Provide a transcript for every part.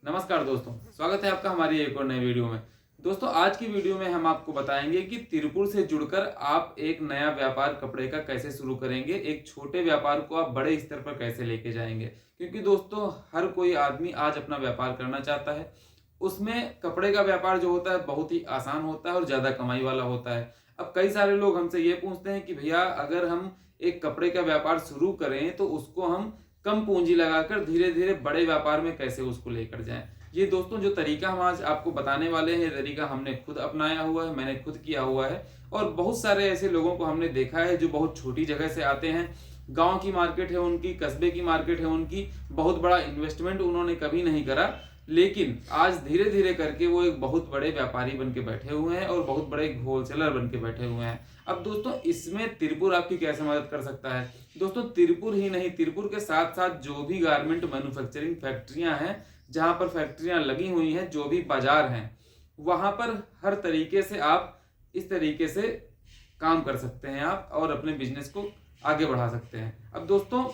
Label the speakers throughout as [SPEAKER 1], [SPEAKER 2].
[SPEAKER 1] नमस्कार दोस्तों, स्वागत है आपका हमारी एक और नई वीडियो में। दोस्तों, आज की वीडियो में हम आपको बताएंगे कि तिरुपुर से जुड़कर आप एक नया व्यापार कपड़े का कैसे शुरू करेंगे, एक छोटे व्यापार को आप बड़े स्तर पर कैसे लेके जाएंगे। क्योंकि दोस्तों, हर कोई आदमी आज अपना व्यापार करना चाहता है। उसमें कपड़े का व्यापार जो होता है बहुत ही आसान होता है और ज़्यादा कमाई वाला होता है। अब कई सारे लोग हमसे ये पूछते हैं कि भैया, अगर हम एक कपड़े का व्यापार शुरू करें तो उसको हम कम पूंजी लगाकर धीरे धीरे बड़े व्यापार में कैसे उसको लेकर जाएं। ये दोस्तों जो तरीका हम आज आपको बताने वाले हैं, ये तरीका हमने खुद अपनाया हुआ है, मैंने खुद किया हुआ है। और बहुत सारे ऐसे लोगों को हमने देखा है जो बहुत छोटी जगह से आते हैं। गांव की मार्केट है उनकी, कस्बे की मार्केट है उनकी, बहुत बड़ा इन्वेस्टमेंट उन्होंने कभी नहीं करा, लेकिन आज धीरे धीरे करके वो एक बहुत बड़े व्यापारी बन के बैठे हुए हैं और बहुत बड़े होलसेलर बन के बैठे हुए हैं। अब दोस्तों, इसमें तिरुपुर आपकी कैसे मदद कर सकता है। दोस्तों, तिरुपुर ही नहीं, तिरुपुर के साथ साथ जो भी गारमेंट मैन्युफैक्चरिंग फैक्ट्रियां हैं, जहां पर फैक्ट्रियां लगी हुई हैं, जो भी बाजार हैं, वहां पर हर तरीके से आप इस तरीके से काम कर सकते हैं आप और अपने बिजनेस को आगे बढ़ा सकते हैं। अब दोस्तों,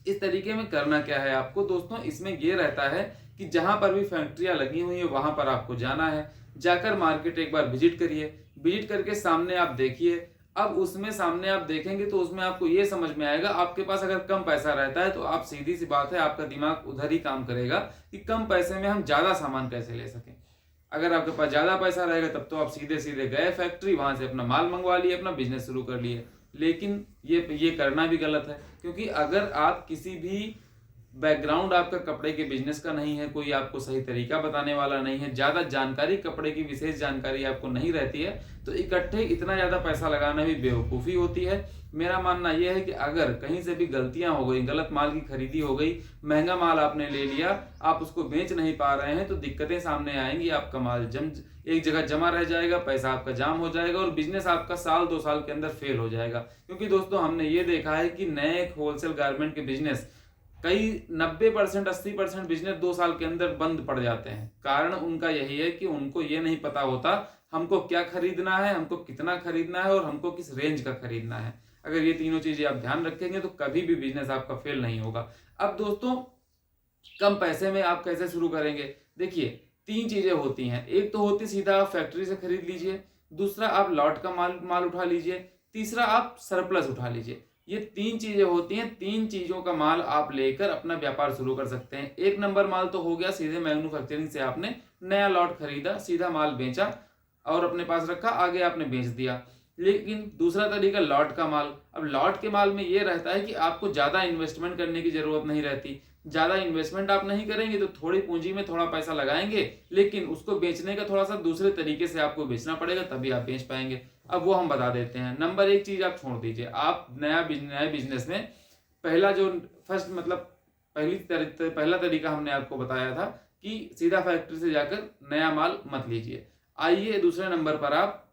[SPEAKER 1] इस तरीके में करना क्या है आपको। दोस्तों, इसमें ये रहता है कि जहां पर भी फैक्ट्रियां लगी हुई है वहां पर आपको जाना है, जाकर मार्केट एक बार विजिट करिए, विजिट करके सामने आप देखिए। अब उसमें सामने आप देखेंगे तो उसमें आपको ये समझ में आएगा, आपके पास अगर कम पैसा रहता है तो आप सीधी सी बात है, आपका दिमाग उधर ही काम करेगा कि कम पैसे में हम ज्यादा सामान कैसे ले सकें। अगर आपके पास ज्यादा पैसा रहेगा तब तो आप सीधे सीधे गए फैक्ट्री, वहां से अपना माल मंगवा लिए, अपना बिजनेस शुरू कर लिए। लेकिन ये करना भी गलत है, क्योंकि अगर आप किसी भी बैकग्राउंड आपका कपड़े के बिजनेस का नहीं है, कोई आपको सही तरीका बताने वाला नहीं है, ज्यादा जानकारी, कपड़े की विशेष जानकारी आपको नहीं रहती है, तो इकट्ठे इतना ज्यादा पैसा लगाना भी बेवकूफ़ी होती है। मेरा मानना यह है कि अगर कहीं से भी गलतियां हो गई, गलत माल की खरीदी हो गई, महंगा माल आपने ले लिया, आप उसको बेच नहीं पा रहे हैं, तो दिक्कतें सामने आएंगी। आपका माल एक जगह जमा रह जाएगा, पैसा आपका जाम हो जाएगा और बिजनेस आपका साल 2 साल के अंदर फेल हो जाएगा। क्योंकि दोस्तों, हमने ये देखा है कि नए होलसेल गारमेंट के बिजनेस कई 90% 80% बिजनेस 2 साल के अंदर बंद पड़ जाते हैं। कारण उनका यही है कि उनको ये नहीं पता होता हमको क्या खरीदना है, हमको कितना खरीदना है और हमको किस रेंज का खरीदना है। अगर ये तीनों चीजें आप ध्यान रखेंगे तो कभी भी बिजनेस आपका फेल नहीं होगा। अब दोस्तों, कम पैसे में आप कैसे शुरू करेंगे। देखिए, 3 चीजें होती हैं। एक तो होती सीधा आप फैक्ट्री से खरीद लीजिए, दूसरा आप लॉट का माल उठा लीजिए, तीसरा आप सरप्लस उठा लीजिए। ये 3 चीजें होती हैं। 3 चीजों का माल आप लेकर अपना व्यापार शुरू कर सकते हैं। 1 नंबर माल तो हो गया, सीधे मैन्युफैक्चरिंग से आपने नया लॉट खरीदा, सीधा माल बेचा और अपने पास रखा, आगे आपने बेच दिया। लेकिन दूसरा तरीका लॉट का माल। अब लॉट के माल में ये रहता है कि आपको ज्यादा इन्वेस्टमेंट करने की जरूरत नहीं रहती। ज्यादा इन्वेस्टमेंट आप नहीं करेंगे तो थोड़ी पूंजी में थोड़ा पैसा लगाएंगे, लेकिन उसको बेचने का थोड़ा सा दूसरे तरीके से आपको बेचना पड़ेगा, तभी आप बेच पाएंगे। अब वो हम बता देते हैं। नंबर 1 चीज आप छोड़ दीजिए। आप नए बिजनेस में पहला जो फर्स्ट मतलब पहला तरीका हमने आपको बताया था कि सीधा फैक्ट्री से जाकर नया माल मत लीजिए। आइए दूसरे नंबर पर आप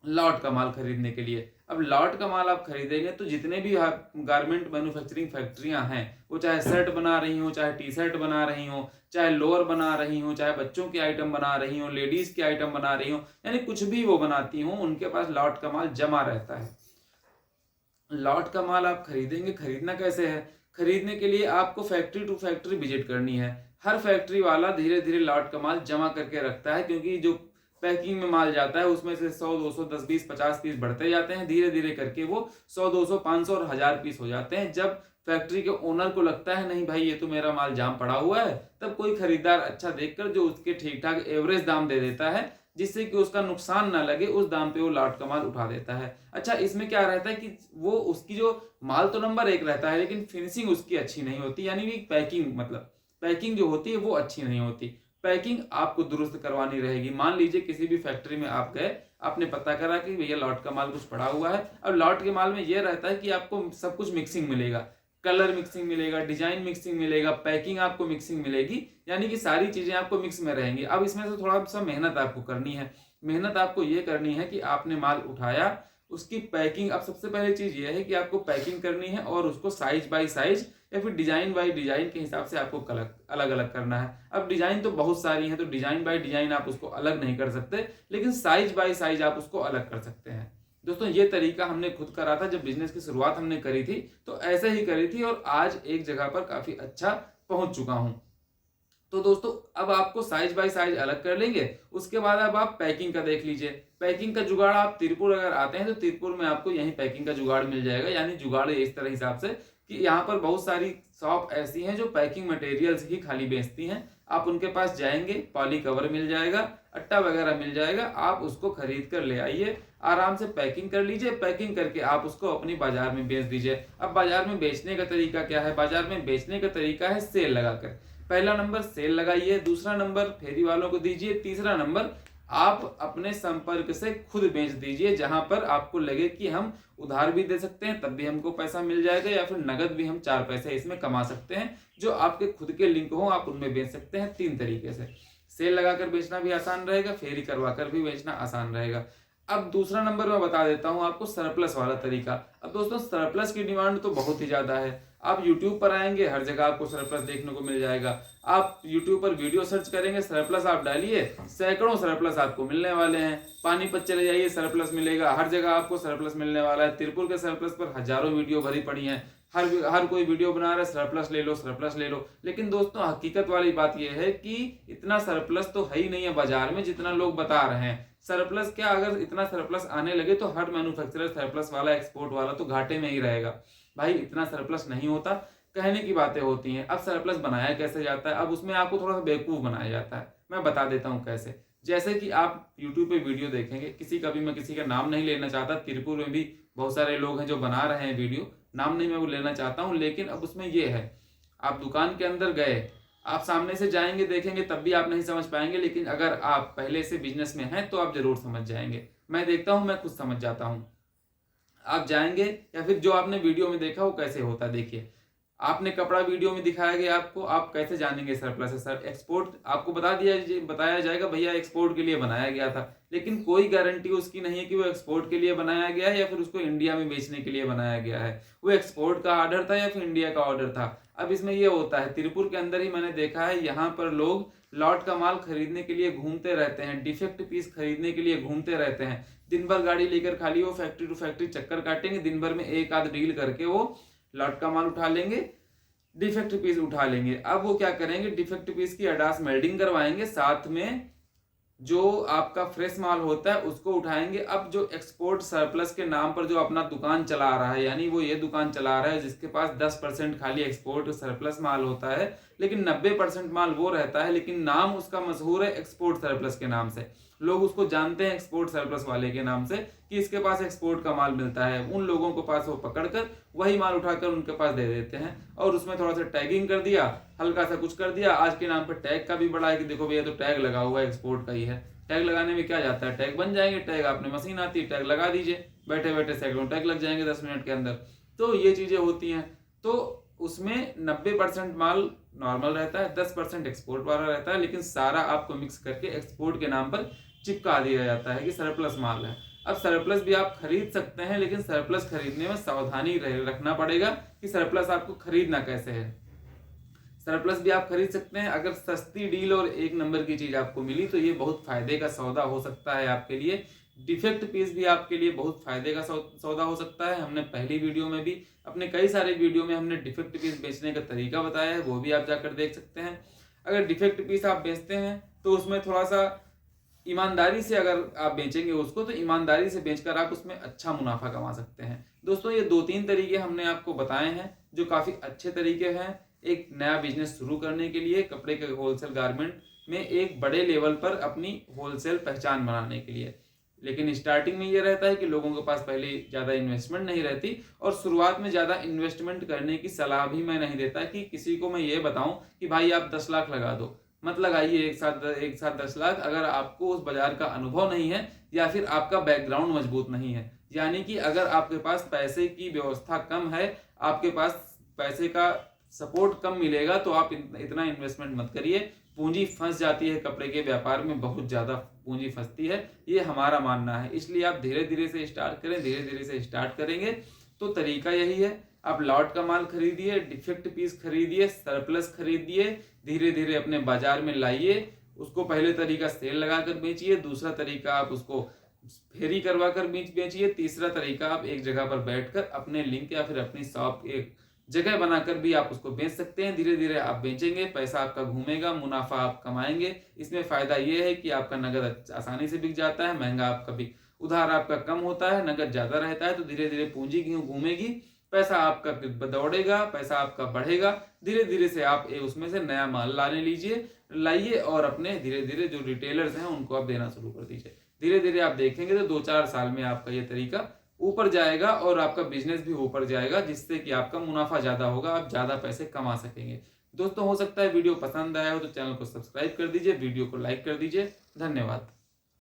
[SPEAKER 1] लॉट का माल खरीदने के लिए। अब लॉट का माल आप खरीदेंगे तो जितने भी गारमेंट मैन्युफैक्चरिंग फैक्ट्रियां हैं, वो चाहे शर्ट बना रही हो, चाहे टी शर्ट बना रही हो, चाहे लोअर बना रही हो, चाहे बच्चों के आइटम बना रही हो, लेडीज के आइटम बना रही हो, यानी कुछ भी वो बनाती हो, उनके पास लॉट का माल जमा रहता है। लॉट का माल आप खरीदेंगे। खरीदना कैसे है। खरीदने के लिए आपको फैक्ट्री टू फैक्ट्री विजिट करनी है। हर फैक्ट्री वाला धीरे धीरे लॉट का माल जमा करके रखता है, क्योंकि जो पैकिंग में माल जाता है उसमें से 100 200 10 20 50 पीस बढ़ते जाते हैं। धीरे धीरे करके वो 100 200 500 और 1000 पीस हो जाते हैं। जब फैक्ट्री के ओनर को लगता है नहीं भाई, ये तो मेरा माल जाम पड़ा हुआ है, तब कोई खरीदार अच्छा देखकर जो उसके ठीक ठाक एवरेज दाम दे देता है, जिससे कि उसका नुकसान ना लगे, उस दाम पे वो लॉट का माल उठा देता है। अच्छा, इसमें क्या रहता है कि वो उसकी जो माल तो नंबर 1 रहता है, लेकिन फिनिशिंग उसकी अच्छी नहीं होती, यानी कि पैकिंग जो होती है वो अच्छी नहीं होती। पैकिंग आपको दुरुस्त करवानी रहेगी। मान लीजिए किसी भी फैक्ट्री में आप गए, आपने पता करा कि भैया लॉट का माल कुछ पड़ा हुआ है। अब लॉट के माल में यह रहता है कि आपको सब कुछ मिक्सिंग मिलेगा, कलर मिक्सिंग मिलेगा, डिजाइन मिक्सिंग मिलेगा, पैकिंग आपको मिक्सिंग मिलेगी, यानी कि सारी चीजें आपको मिक्स में रहेंगी। अब इसमें से थोड़ा सा मेहनत आपको करनी है। मेहनत आपको ये करनी है कि आपने माल उठाया, उसकी पैकिंग। अब सबसे पहले चीज ये है कि आपको पैकिंग करनी है और उसको साइज बाय साइज या फिर डिजाइन बाय डिजाइन के हिसाब से आपको अलग अलग करना है। अब डिजाइन तो बहुत सारी हैं, तो डिजाइन बाय डिजाइन आप उसको अलग नहीं कर सकते, लेकिन साइज बाय साइज आप उसको अलग कर सकते हैं। दोस्तों, ये तरीका हमने खुद करा था। जब बिजनेस की शुरुआत हमने करी थी तो ऐसे ही करी थी और आज एक जगह पर काफी अच्छा पहुंच चुका हूं। तो दोस्तों अब आपको साइज बाय साइज अलग कर लेंगे। उसके बाद अब आप पैकिंग का देख लीजिए। पैकिंग का जुगाड़ आप तिरुपुर अगर आते हैं तो तिरुपुर में आपको यही पैकिंग का जुगाड़ मिल जाएगा। यानी जुगाड़ इस तरह हिसाब से कि यहाँ पर बहुत सारी शॉप ऐसी हैं जो पैकिंग मटेरियल्स ही खाली बेचती हैं। आप उनके पास जाएंगे, पॉली कवर मिल जाएगा, अट्टा वगैरह मिल जाएगा, आप उसको खरीद कर ले आइए, आराम से पैकिंग कर लीजिए। पैकिंग करके आप उसको अपनी बाजार में बेच दीजिए। अब बाजार में बेचने का तरीका क्या है? बाजार में बेचने का तरीका है सेल लगाकर। पहला नंबर सेल लगाइए, दूसरा नंबर फेरी वालों को दीजिए, तीसरा नंबर आप अपने संपर्क से खुद बेच दीजिए। जहां पर आपको लगे कि हम उधार भी दे सकते हैं तब भी हमको पैसा मिल जाएगा, या फिर नगद भी हम 4 पैसे इसमें कमा सकते हैं। जो आपके खुद के लिंक हो आप उनमें बेच सकते हैं। 3 तरीके से सेल लगाकर बेचना भी आसान रहेगा, फेरी करवाकर भी बेचना आसान रहेगा। अब दूसरा नंबर मैं बता देता हूं आपको, सरप्लस वाला तरीका। अब दोस्तों सरप्लस की डिमांड तो बहुत ही ज्यादा है। आप YouTube पर आएंगे, हर जगह आपको सरप्लस देखने को मिल जाएगा। आप YouTube पर वीडियो सर्च करेंगे, सरप्लस आप डालिए, सैकड़ों सरप्लस आपको मिलने वाले हैं। पानीपत चले जाइए, सरप्लस मिलेगा, हर जगह आपको सरप्लस मिलने वाला है। तिरुपुर के सरप्लस पर हजारों वीडियो भरी पड़ी हैं। हर कोई वीडियो बना रहा है, सरप्लस ले लो, सरप्लस ले लो। लेकिन दोस्तों हकीकत वाली बात यह है कि इतना सरप्लस तो है ही नहीं है बाजार में जितना लोग बता रहे हैं। सरप्लस क्या, अगर इतना सरप्लस आने लगे तो हर मैन्युफैक्चरर सरप्लस वाला, एक्सपोर्ट वाला तो घाटे में ही रहेगा। भाई इतना सरप्लस नहीं होता, कहने की बातें होती हैं। अब सरप्लस बनाया कैसे जाता है? अब उसमें आपको थोड़ा सा बेवकूफ बनाया जाता है। मैं बता देता हूँ कैसे। जैसे कि आप YouTube पे वीडियो देखेंगे, किसी का भी, मैं किसी का नाम नहीं लेना चाहता, तिरुपुर में भी बहुत सारे लोग हैं जो बना रहे हैं वीडियो, नाम नहीं मैं वो लेना चाहता हूँ। लेकिन अब उसमें ये है, आप दुकान के अंदर गए, आप सामने से जाएंगे देखेंगे तब भी आप नहीं समझ पाएंगे। लेकिन अगर आप पहले से बिजनेस में हैं तो आप जरूर समझ जाएंगे। मैं देखता हूँ, मैं खुद समझ जाता हूँ। आप जाएंगे, या फिर जो आपने वीडियो में देखा वो कैसे होता है देखिए। आपने कपड़ा वीडियो में दिखाया गया आपको, आप कैसे जानेंगे सरप्लस है? सर एक्सपोर्ट आपको बताया जाएगा भैया एक्सपोर्ट के लिए बनाया गया था। लेकिन कोई गारंटी उसकी नहीं है कि वो एक्सपोर्ट के लिए बनाया गया है या फिर उसको इंडिया में बेचने के लिए बनाया गया है। वो एक्सपोर्ट का ऑर्डर था या फिर इंडिया का ऑर्डर था। अब इसमें ये होता है, तिरुपुर के अंदर ही मैंने देखा है, यहाँ पर लोग लॉट का माल खरीदने के लिए घूमते रहते हैं, डिफेक्ट पीस खरीदने के लिए घूमते रहते हैं। दिन भर गाड़ी लेकर खाली वो फैक्ट्री टू फैक्ट्री चक्कर काटेंगे, दिन भर में एक आध डील करके वो लॉट का माल उठा लेंगे, डिफेक्ट पीस उठा लेंगे। अब वो क्या करेंगे, डिफेक्ट पीस की अडास मेल्डिंग करवाएंगे, साथ में जो आपका फ्रेश माल होता है उसको उठाएंगे। अब जो एक्सपोर्ट सरप्लस के नाम पर जो अपना दुकान चला रहा है, यानी वो ये दुकान चला रहा है जिसके पास 10% खाली एक्सपोर्ट सरप्लस माल होता है, लेकिन 90% माल वो रहता है, लेकिन नाम उसका मशहूर है एक्सपोर्ट सरप्लस के नाम से। लोग उसको जानते हैं एक्सपोर्ट सरप्लस वाले के नाम से कि इसके पास एक्सपोर्ट का माल मिलता है। उन लोगों को पास वो पकड़कर वही माल उठाकर उनके पास दे देते हैं, और उसमें थोड़ा सा टैगिंग कर दिया, हल्का सा कुछ कर दिया। आज के नाम पर टैग का भी बड़ा है कि देखो भैया तो टैग लगा हुआ है, एक्सपोर्ट का ही है। टैग लगाने में क्या जाता है, टैग बन जाएंगे। टैग आपने मशीन आती है, टैग लगा दीजिए, बैठे बैठे सैकड़ों टैग लग जाएंगे 10 मिनट के अंदर। तो ये चीजें होती हैं। तो उसमें 90% माल नॉर्मल रहता है, 10% एक्सपोर्ट वाला रहता है, लेकिन सारा आपको मिक्स करके एक्सपोर्ट के नाम पर चिपका दिया जाता है कि सरप्लस माल है। अब सरप्लस भी आप खरीद सकते हैं, लेकिन सरप्लस खरीदने में सावधानी रखना पड़ेगा कि सरप्लस आपको खरीदना कैसे है। सरप्लस भी आप खरीद सकते हैं, अगर सस्ती डील और एक नंबर की चीज आपको मिली तो ये बहुत फायदे का सौदा हो सकता है आपके लिए। डिफेक्ट पीस भी आपके लिए बहुत फायदे का सौदा हो सकता है। हमने पहली वीडियो में भी, अपने कई सारे वीडियो में हमने डिफेक्ट पीस बेचने का तरीका बताया है, वो भी आप जाकर देख सकते हैं। अगर डिफेक्ट पीस आप बेचते हैं तो उसमें थोड़ा सा ईमानदारी से अगर आप बेचेंगे उसको, तो ईमानदारी से बेचकर आप उसमें अच्छा मुनाफा कमा सकते हैं। दोस्तों ये 2-3 तरीके हमने आपको बताए हैं जो काफी अच्छे तरीके हैं एक नया बिजनेस शुरू करने के लिए, कपड़े के होलसेल गारमेंट में एक बड़े लेवल पर अपनी होलसेल पहचान बनाने के लिए। लेकिन स्टार्टिंग में ये रहता है कि लोगों के पास पहले ज़्यादा इन्वेस्टमेंट नहीं रहती, और शुरुआत में ज़्यादा इन्वेस्टमेंट करने की सलाह भी मैं नहीं देता कि किसी को मैं ये बताऊं कि भाई आप 10 लाख लगा दो। मत लगाइए एक साथ 10 लाख, अगर आपको उस बाजार का अनुभव नहीं है या फिर आपका बैकग्राउंड मजबूत नहीं है। यानी कि अगर आपके पास पैसे की व्यवस्था कम है, आपके पास पैसे का सपोर्ट कम मिलेगा, तो आप इतना इन्वेस्टमेंट मत करिए। पूंजी फंस जाती है कपड़े के व्यापार में, बहुत ज्यादा पूंजी फंसती है, ये हमारा मानना है। इसलिए आप धीरे धीरे से स्टार्ट करें, धीरे धीरे से स्टार्ट करेंगे तो तरीका यही है। आप लॉट का माल खरीदिए, डिफेक्ट पीस खरीदिए, सरप्लस खरीदिए, धीरे धीरे अपने बाजार में लाइए। उसको पहले तरीका सेल लगाकर बेचिए, दूसरा तरीका आप उसको फेरी करवा कर बेचिए, तीसरा तरीका आप एक जगह पर बैठकर अपने लिंक या फिर अपनी शॉप एक जगह बनाकर भी आप उसको बेच सकते हैं। धीरे धीरे आप बेचेंगे, पैसा आपका घूमेगा, मुनाफा आप कमाएंगे। इसमें फायदा ये है कि आपका नगद आसानी से बिक जाता है, महंगा आपका भी उधार आपका कम होता है, नगद ज्यादा रहता है। तो धीरे धीरे पूंजी घूमेगी, पैसा आपका दौड़ेगा, पैसा आपका बढ़ेगा। धीरे धीरे से आप उसमें से नया माल लाइए और अपने धीरे धीरे जो रिटेलर्स हैं उनको आप देना शुरू कर दीजिए। धीरे धीरे आप देखेंगे तो 2-4 साल में आपका ये तरीका ऊपर जाएगा और आपका बिजनेस भी ऊपर जाएगा, जिससे कि आपका मुनाफा ज्यादा होगा, आप ज्यादा पैसे कमा सकेंगे। दोस्तों, हो सकता है वीडियो पसंद आया हो तो चैनल को सब्सक्राइब कर दीजिए, वीडियो को लाइक कर दीजिए। धन्यवाद।